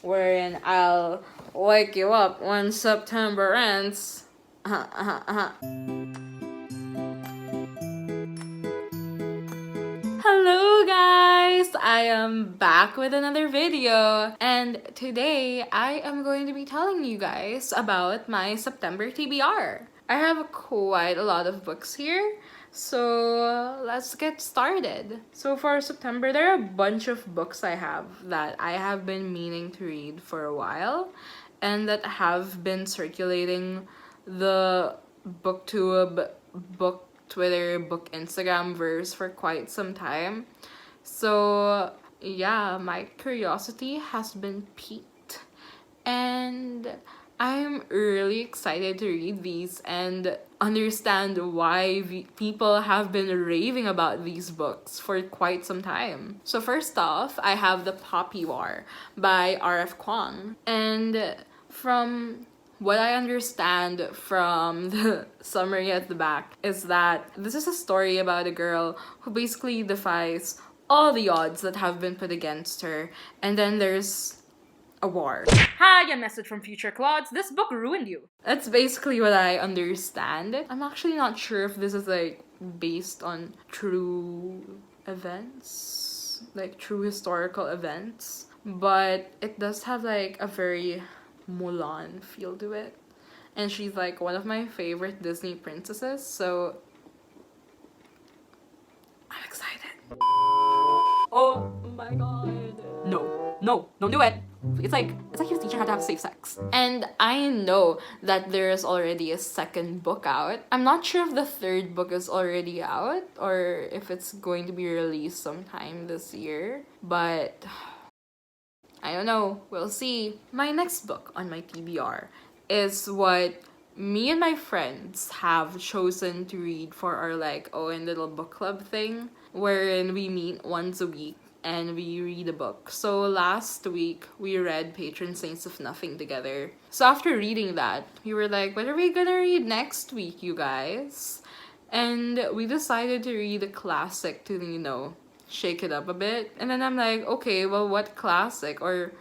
wherein I'll wake you up when September ends. Hello guys! I am back with another video, and today I am going to be telling you guys about my September TBR. I have quite a lot of books here, so let's get started. So for September, there are a bunch of books I have that I have been meaning to read for a while and that have been circulating the booktube, book Twitter, book Instagram verse for quite some time. So yeah, my curiosity has been piqued, and I'm really excited to read these and understand why people have been raving about these books for quite some time. So first off, I have The Poppy War by R.F. Kuang. And from what I understand from the summary at the back is that this is a story about a girl who basically defies all the odds that have been put against her, and then there's a war. Hi, a message from future Claudes. This book ruined you. That's basically what I understand. I'm actually not sure if this is like based on true events, like true historical events, but it does have like a very Mulan feel to it. And she's like one of my favorite Disney princesses, so I'm excited. Oh my god. No, don't do it. It's like he was teaching how to have safe sex. And I know that there is already a second book out. I'm not sure if the third book is already out or if it's going to be released sometime this year, but I don't know. We'll see. My next book on my TBR is what me and my friends have chosen to read for our like own little book club thing, wherein we meet once a week and we read a book. So last week we read Patron Saints of Nothing together. So after reading that, we were like, what are we gonna read next week, you guys? And we decided to read a classic to, shake it up a bit. And then I'm like, okay, well, what classic? Or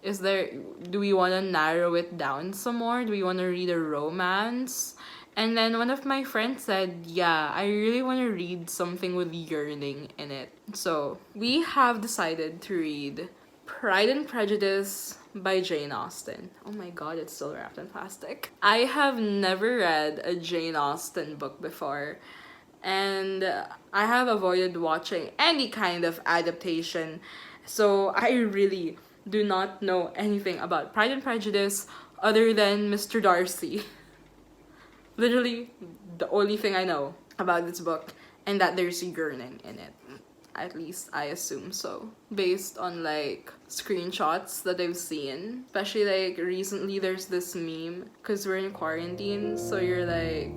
do we want to narrow it down some more? Do we want to read a romance? And then one of my friends said, yeah, I really want to read something with yearning in it. So we have decided to read Pride and Prejudice by Jane Austen. Oh my god, it's still wrapped in plastic. I have never read a Jane Austen book before, and I have avoided watching any kind of adaptation, so I really do not know anything about Pride and Prejudice other than Mr. Darcy. Literally the only thing I know about this book, and that there's yearning in it. At least I assume so, based on like screenshots that I've seen. Especially like recently there's this meme because we're in quarantine, so you're like,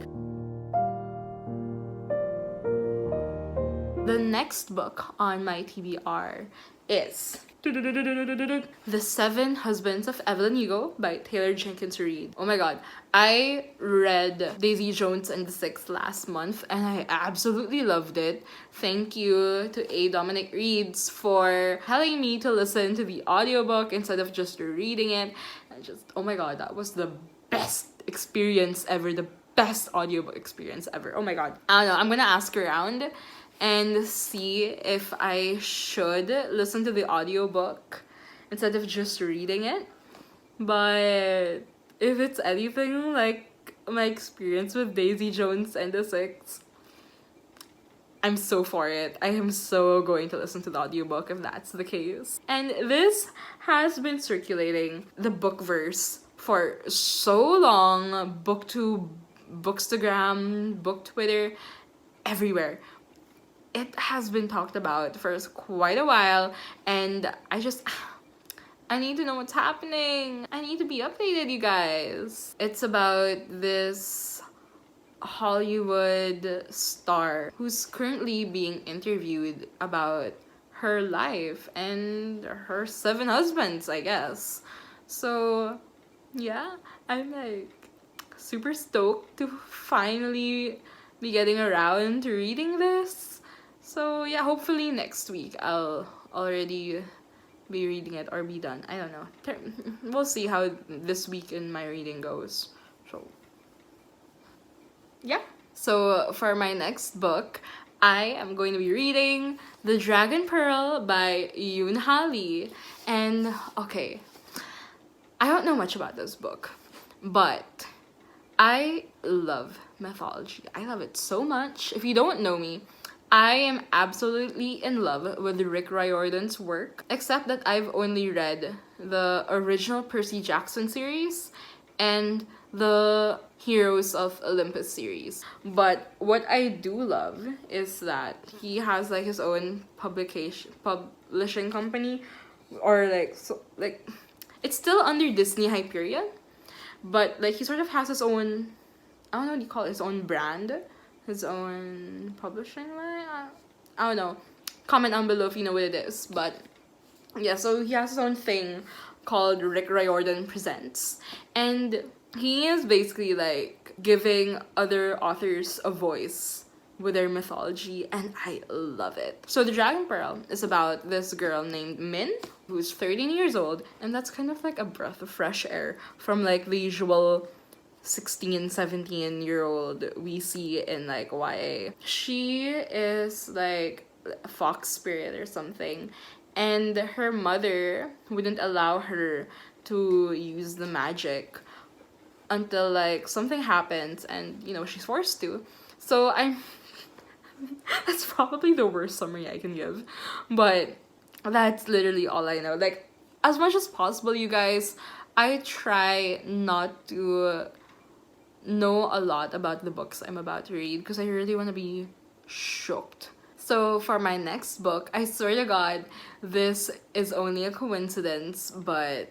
the next book on my TBR is The Seven Husbands of Evelyn Hugo by Taylor Jenkins Reid. Oh my god, I read Daisy Jones and the Six last month and I absolutely loved it. Thank you to A. Dominic Reeds for telling me to listen to the audiobook instead of just reading it. And just, oh my god, that was the best experience ever. The best audiobook experience ever. Oh my god. I don't know, I'm gonna ask around and see if I should listen to the audiobook instead of just reading it. But if it's anything like my experience with Daisy Jones and the Six, I'm so for it. I am so going to listen to the audiobook if that's the case. And this has been circulating the book verse for so long. Booktube, Bookstagram, Book Twitter, everywhere. It has been talked about for quite a while, and I need to know what's happening. I need to be updated, you guys. It's about this Hollywood star who's currently being interviewed about her life and her 7 husbands, I guess. So yeah, I'm like super stoked to finally be getting around to reading this. So yeah, hopefully next week I'll already be reading it or be done. I don't know. We'll see how this week in my reading goes. So, yeah. So, for my next book, I am going to be reading The Dragon Pearl by Yoon Lee. And, okay, I don't know much about this book, but I love mythology. I love it so much. If you don't know me, I am absolutely in love with Rick Riordan's work, except that I've only read the original Percy Jackson series and the Heroes of Olympus series. But what I do love is that he has like his own publishing company, or like it's still under Disney Hyperion, but like he sort of has his own, I don't know what you call it, his own brand, his own publishing line. I don't know. Comment down below if you know what it is. But yeah, so he has his own thing called Rick Riordan Presents, and he is basically like giving other authors a voice with their mythology, and I love it. So The Dragon Pearl is about this girl named Min, who's 13 years old, and that's kind of like a breath of fresh air from like the usual 16, 17-year-old we see in like YA. She is like a fox spirit or something, and her mother wouldn't allow her to use the magic until like something happens, and you know, she's forced to. So I'm that's probably the worst summary I can give, but that's literally all I know. Like, as much as possible, you guys, I try not to know a lot about the books I'm about to read because I really want to be shocked. So for my next book, I swear to God, this is only a coincidence, but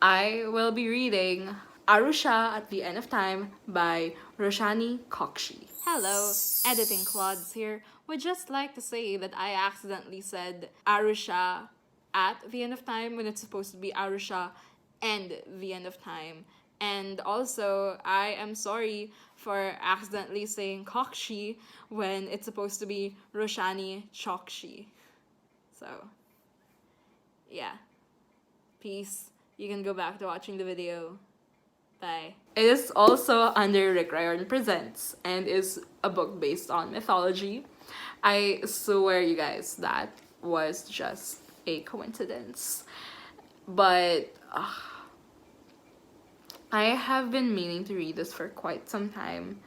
I will be reading Arusha at the End of Time by Roshani Kokshi. Hello, Editing Claudes here. Would just like to say that I accidentally said Arusha at the End of Time when it's supposed to be Arusha and the End of Time. And also, I am sorry for accidentally saying Kokshi when it's supposed to be Roshani Chokshi. So, yeah. Peace. You can go back to watching the video. Bye. It is also under Rick Riordan Presents and is a book based on mythology. I swear, you guys, that was just a coincidence. But I have been meaning to read this for quite some time.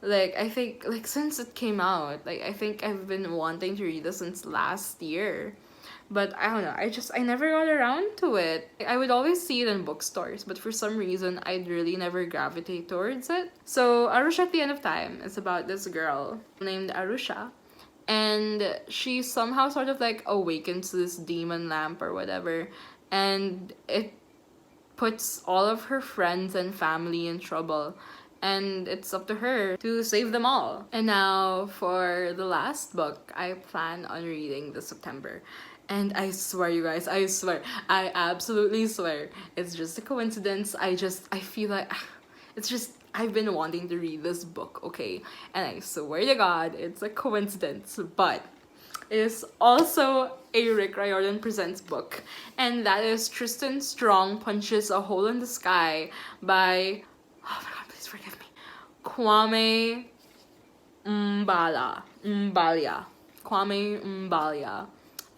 Like, I think, like, since it came out, like, I think I've been wanting to read this since last year. But I don't know, I never got around to it. I would always see it in bookstores, but for some reason, I'd really never gravitate towards it. So, Arusha at the End of Time is about this girl named Arusha. And she somehow sort of like awakens to this demon lamp or whatever. And it puts all of her friends and family in trouble. And it's up to her to save them all. And now for the last book I plan on reading this September. And I swear, you guys, I swear, I absolutely swear, it's just a coincidence. I feel like, it's just, I've been wanting to read this book, okay? And I swear to God, it's a coincidence, but it is also a Rick Riordan Presents book. And that is Tristan Strong Punches a Hole in the Sky by, oh my God, please forgive me, Kwame Mbalia. Kwame Mbalia.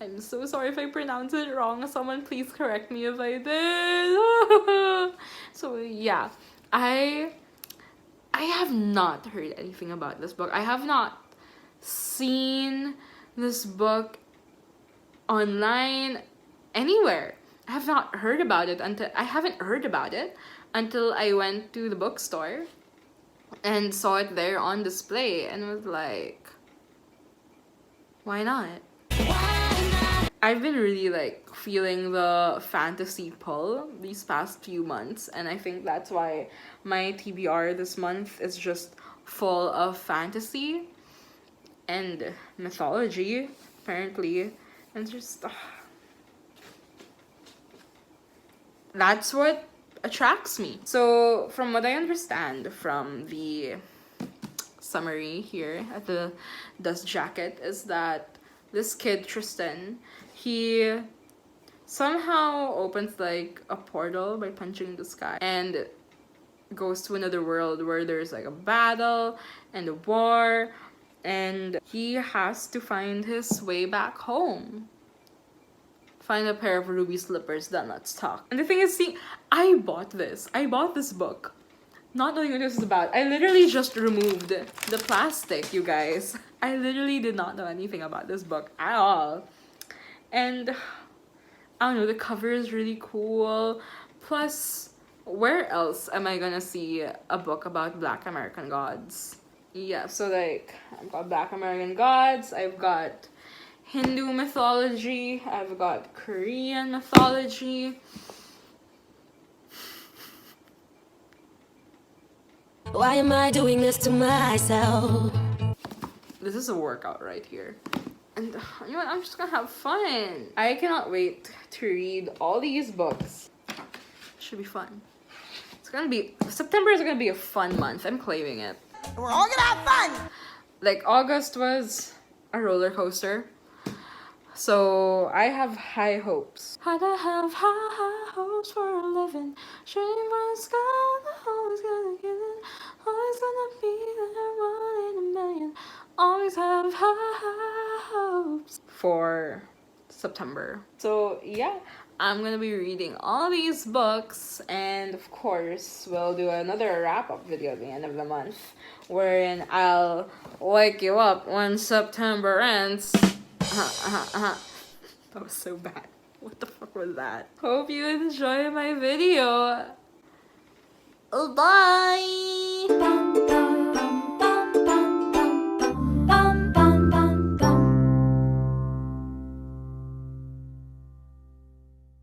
I'm so sorry if I pronounce it wrong. Someone please correct me if I did. So yeah, I have not heard anything about this book. I have not seen this book online anywhere. I have not heard about it until I went to the bookstore and saw it there on display and was like, why not? I've been really like feeling the fantasy pull these past few months, and I think that's why my TBR this month is just full of fantasy and mythology, apparently, and just that's what attracts me. So from what I understand from the summary here at the dust jacket is that this kid Tristan, he somehow opens like a portal by punching the sky and goes to another world where there's like a battle and a war, and he has to find his way back home. Find a pair of ruby slippers, then let's talk. And the thing is, see, I bought this book not knowing what this is about. I literally just removed the plastic, you guys. I literally did not know anything about this book at all. And I don't know, the cover is really cool. Plus, where else am I gonna see a book about Black American gods? Yeah, so like, I've got Black American gods, I've got Hindu mythology, I've got Korean mythology. Why am I doing this to myself? This is a workout right here. And you know what? I'm just gonna have fun. I cannot wait to read all these books. Should be fun. It's gonna be, September is gonna be a fun month. I'm claiming it. We're all gonna have fun! Like, August was a roller coaster. So I have high hopes. Had to have high hopes for a living. Shooting for the sky, always gonna get it. Always gonna be there, 1 in a million. Always have high hopes for September. So yeah, I'm gonna be reading all these books, and of course we'll do another wrap-up video at the end of the month wherein I'll wake you up when September ends. That was so bad. What the fuck was that? Hope you enjoy my video. Bye!